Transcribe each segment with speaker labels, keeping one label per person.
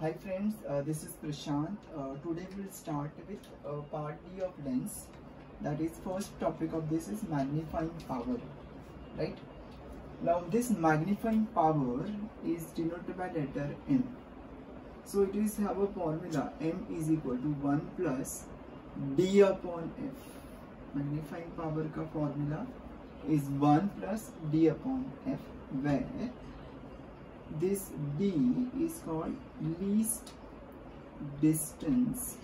Speaker 1: Hi friends, this is Prashant. Today we'll start with part D of lens. That is, first topic of this is magnifying power, right? Now this magnifying power is denoted by letter M. So it is have a formula M is equal to 1 plus D upon F. Magnifying power का formula is 1 plus D upon F, where this D is called least distance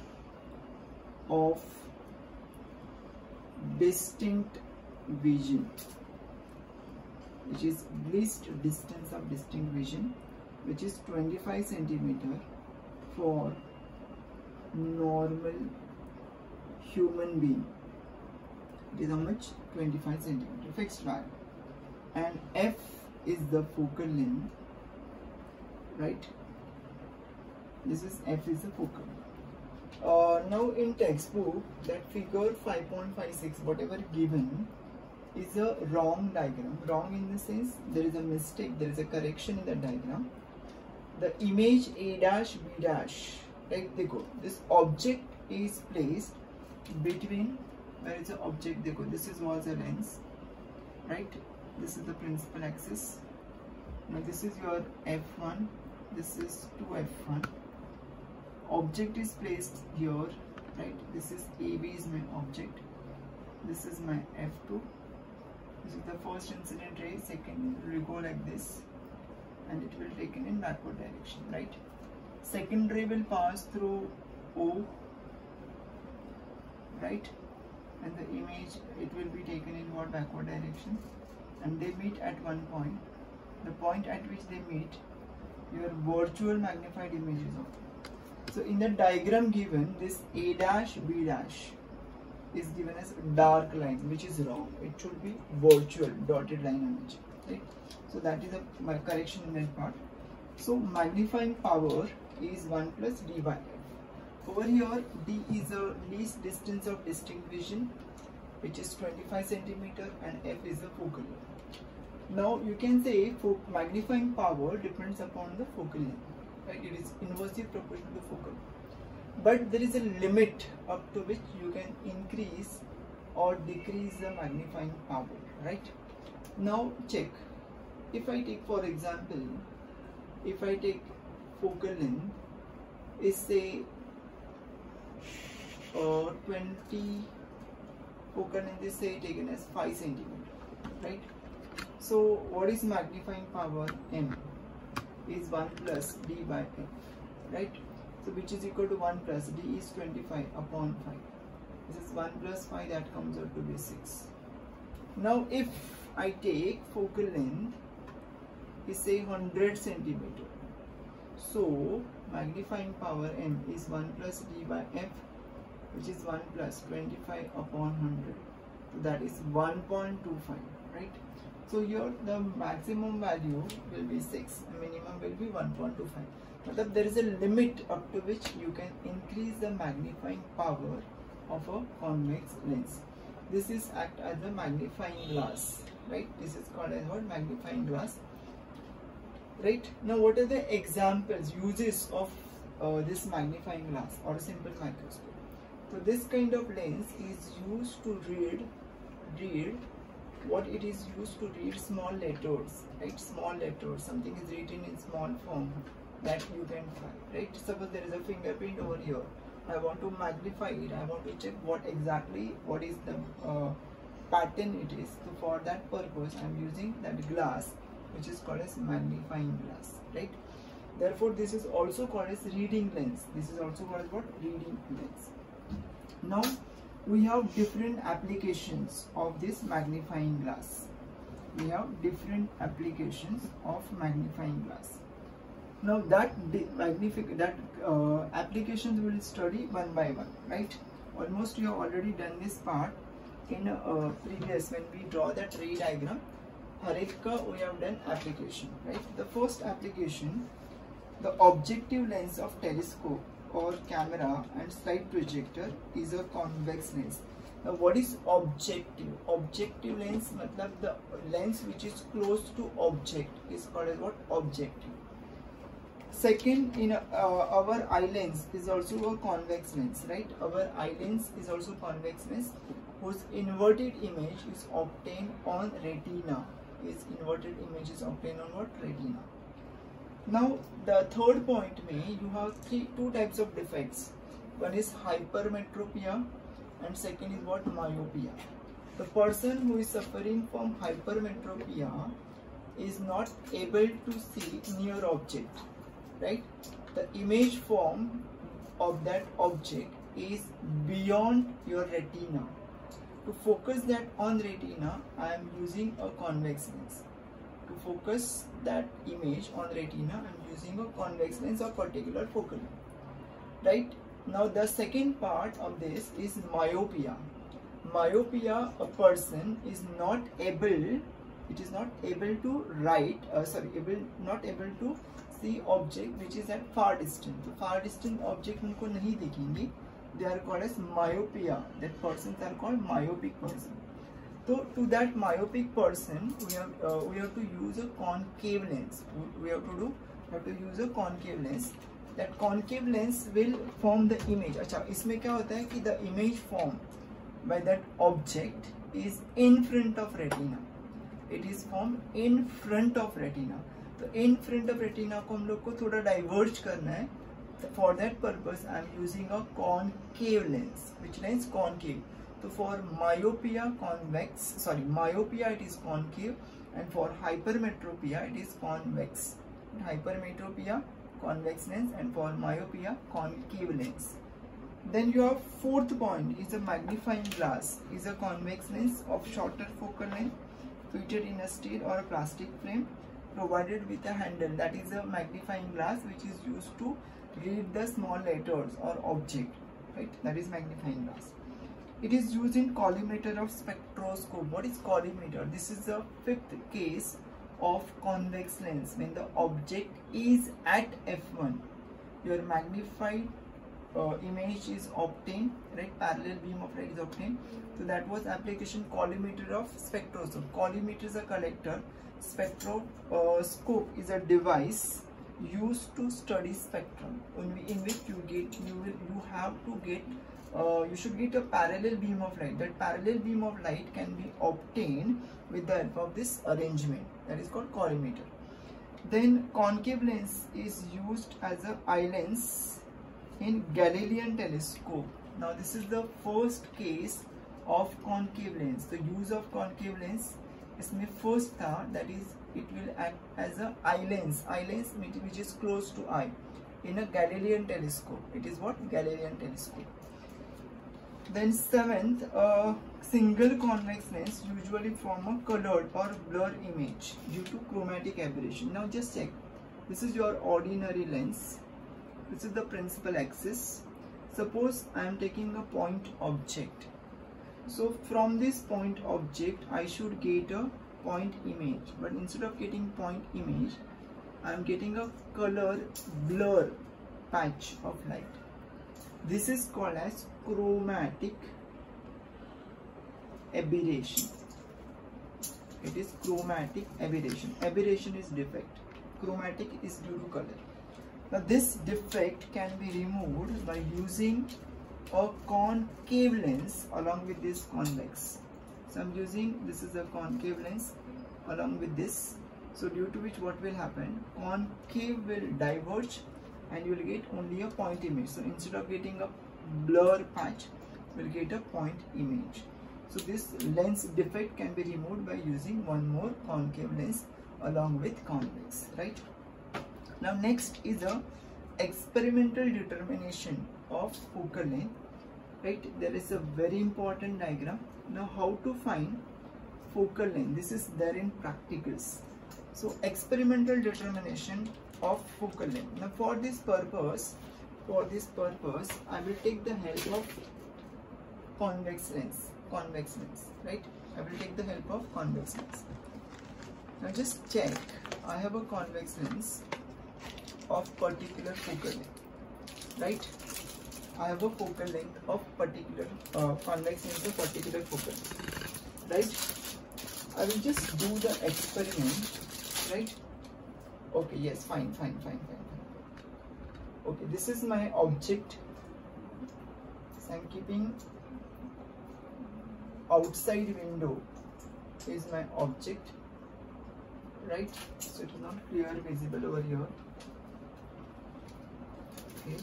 Speaker 1: of distinct vision, which is least distance of distinct vision, which is 25 centimeter for normal human being. It is how much? 25 centimeter, fixed value. And F is the focal length, right? This is F is the focal. Now in textbook, that figure 5.56, whatever given, is a wrong diagram. Wrong in the sense there is a mistake, there is a correction in the diagram. The image A dash B dash, right? Dekho, this object is placed between, where is the object? Dekho, this is was a lens, right? This is the principal axis. Now this is your F1, this is 2F1. Object is placed here, right? This is AB is my object. This is my F2. This is the first incident ray, second will go like this, and it will taken in backward direction, right? Second ray will pass through O, right? And the image, it will be taken in what backward direction, and they meet at one point. The point at which they meet, your virtual magnified images of it. So in the diagram given, this A dash B dash is given as dark line, which is wrong. It should be virtual dotted line image, right? So that is my correction in that part. So magnifying power is 1 plus D by F. Over here, D is a least distance of distinct vision, which is 25 centimeter, and F is the focal length. Now you can say magnifying power depends upon the focal length, right? It is inversely proportional to focal. But there is a limit up to which you can increase or decrease the magnifying power, right? Now check. If I take, for example, if I take focal length is say 20, focal length is say taken as 5 centimeter, right? So what is magnifying power? M is 1 plus D by F, right? So which is equal to 1 plus D is 25 upon 5. This is 1 plus 5, that comes out to be 6. Now if I take focal length is say 100 centimeter. So magnifying power M is 1 plus D by F, which is 1 plus 25 upon 100. So that is 1.25, right? So here the maximum value will be 6, minimum will be 1.25. But there is a limit up to which you can increase the magnifying power of a convex lens. This is act as a magnifying glass, right? This is called as what? Magnifying glass, right? Now what are the examples, uses of this magnifying glass or a simple microscope? So this kind of lens is used to read what it is used to read small letters, right? Small letters, something is written in small form that you can find, right? Suppose there is a fingerprint over here. I want to magnify it. I want to check what is the pattern it is. So for that purpose, I am using that glass, which is called as magnifying glass, right? Therefore, this is also called as reading lens. This is also called as what? Reading lens. Now, we have different applications of this magnifying glass. We have different applications of magnifying glass. Now that applications we will study one by one, right? Almost you have already done this part in previous, when we draw that ray diagram. Hareka we have done application, right? The first application, the objective lens of telescope or camera and slide projector is a convex lens. Now what is objective? Objective lens matlab the lens which is close to object is called as what? Objective. Second, in our eye lens is also a convex lens, right? Our eye lens is also convex lens whose inverted image is obtained on retina. Its inverted image is obtained on what? Retina. Now the third point may you have two types of defects. One is hypermetropia and second is what? Myopia. The person who is suffering from hypermetropia is not able to see near object, right? The image form of that object is beyond your retina. To focus that on retina, I am using a convex lens. To focus that image on retina, I am using a convex lens or particular focal length, right? Now the second part of this is myopia. Myopia, a person is not able, not able to see object which is at far distance. So far distant object उनको नहीं दिखेंगे. They are called as myopia. That persons are called myopic person. So to that myopic person, we have to use a concave lens. We have to use a concave lens. That concave lens will form the image. अच्छा, इसमें क्या होता है कि the image formed by that object is in front of retina. It is formed in front of retina. तो in front of retina को हम लोग को थोड़ा diverge करना है. For that purpose, I am using a concave lens. Which lens? Concave. So for myopia, myopia it is concave, and for hypermetropia it is convex. Hypermetropia, convex lens, and for myopia, concave lens. Then you have fourth point is a magnifying glass. Is a convex lens of shorter focal length fitted in a steel or a plastic frame provided with a handle. That is a magnifying glass which is used to read the small letters or object, right? That is magnifying glass. It is used in collimator of spectroscope. What is collimator? This is the fifth case of convex lens. When the object is at f1, your magnified image is obtained, right? Parallel beam of light is obtained. So that was application collimator of spectroscope. Collimator is a collector. Spectroscope is a device used to study spectrum, in which you should get a parallel beam of light. That parallel beam of light can be obtained with the help of this arrangement. That is called collimator. Then concave lens is used as a eye lens in Galilean telescope. Now this is the first case of concave lens. The use of concave lens इसमें first था, that is it will act as a eye lens which is close to eye in a Galilean telescope. It is what? Galilean telescope. Then seventh, single convex lens usually form a colored or blur image due to chromatic aberration. Now just check. This is your ordinary lens. This is the principal axis. Suppose I am taking a point object. So from this point object I should get a point image, but instead of getting point image I am getting a color blur patch of light. This is called as chromatic aberration. It is chromatic aberration. Aberration is defect. Chromatic is due to color. Now this defect can be removed by using a concave lens along with this convex. So I'm using, this is a concave lens along with this. So due to which what will happen, concave will diverge and you will get only a point image. So instead of getting a blur patch, we'll get a point image. So this lens defect can be removed by using one more concave lens along with convex, right? Now next is a experimental determination of focal length, right? There is a very important diagram. Now how to find focal length? This is there in practicals. So experimental determination of focal length. Now for this purpose I will take the help of convex lens, right? I will take the help of convex lens. Now just check, I have a convex lens of particular focal length, right? I have a focal length of particular convex lens of particular focal length, right? I will just do the experiment, right? Okay, yes, fine. okay, this is my object. So I'm keeping outside window is my object, right? So it is not clear visible over here. Okay.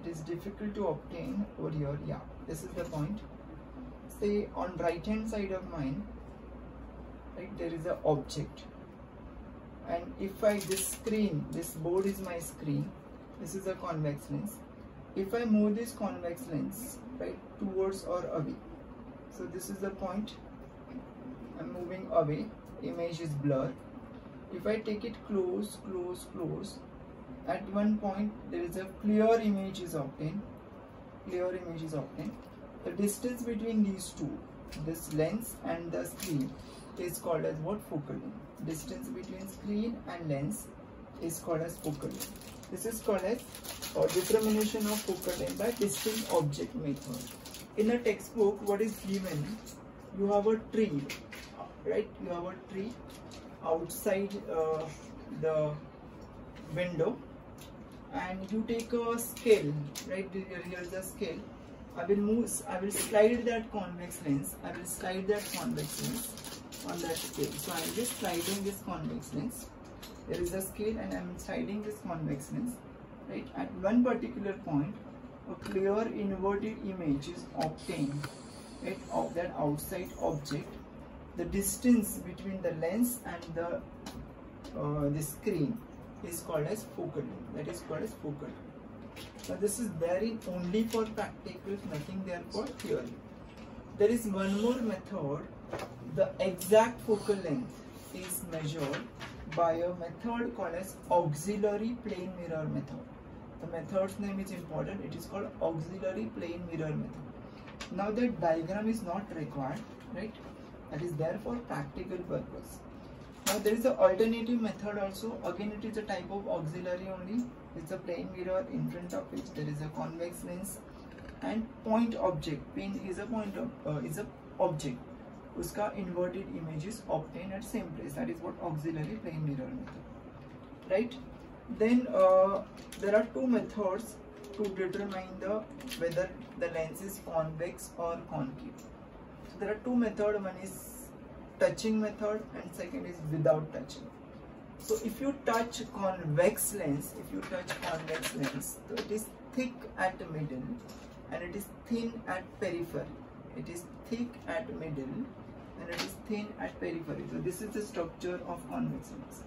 Speaker 1: It is difficult to obtain over here. Yeah, this is the point. Say on right hand side of mine, right, there is an object, and if I this board is my screen, this is a convex lens. If I move this convex lens right towards or away, so this is the point, I'm moving away, image is blurred. If I take it close, at one point there is a clear image is obtained. The distance between these two, this lens and the screen, is called as what? Focal length. Distance between screen and lens is called as focal length. This is called as determination of focal length by distinct object method. In a textbook, what is given? You have a tree, right? You have a tree outside the window, and you take a scale, right? Here is a scale. I will slide that convex lens. on that scale. So I am just sliding this convex lens. There is a scale and I am sliding this convex lens. Right? At one particular point, a clear inverted image is obtained, right, of that outside object. The distance between the lens and the screen is called as focal length. That is called as focal length. Now this is there in only for practical, nothing there for theory. There is one more method. The exact focal length is measured by a method called as auxiliary plane mirror method. The method's name is important. It is called auxiliary plane mirror method. Now that diagram is not required, right? That is there for practical purpose. Now there is an alternative method also. Again, it is a type of auxiliary only. It's a plane mirror in front of which there is a convex lens and point object. Pin is a point of object. Uska inverted image is obtained at same place. That is what auxiliary plane mirror method. Right? Then there are two methods to determine whether the lens is convex or concave. So there are two methods. One is touching method and second is without touching. So if you touch convex lens, so it is thick at the middle and it is thin at periphery. It is thick at middle and it is thin at periphery. So this is the structure of convex lens.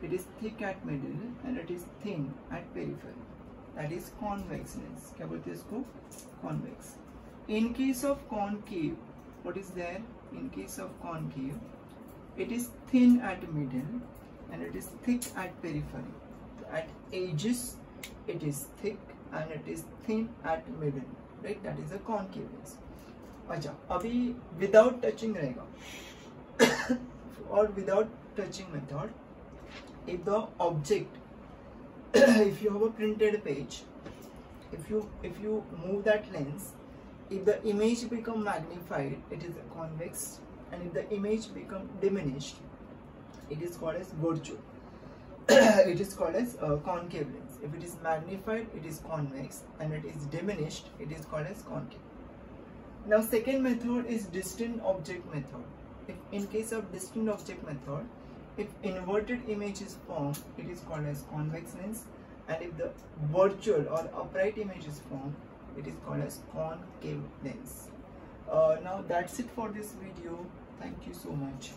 Speaker 1: It is thick at middle and it is thin at periphery. That is convex lens. क्या बोलते हैं इसको? Convex. In case of concave, what is there? In case of concave, it is thin at middle and it is thick at periphery. At edges, it is thick and it is thin at middle. Right? That is a concave lens. अच्छा, अभी without touching रहेगा or without touching method. If the object, if you have a printed page, if you move that lens, if the image become magnified, it is a convex, and if the image become diminished, it is called as virtual. It is called as concave lens. If it is magnified, it is convex, and it is diminished, it is called as concave. Now second method is distant object method. If in case of distant object method, if inverted image is formed, it is called as convex lens, and if the virtual or upright image is formed, it is called as concave lens. Now that's it for this video. Thank you so much.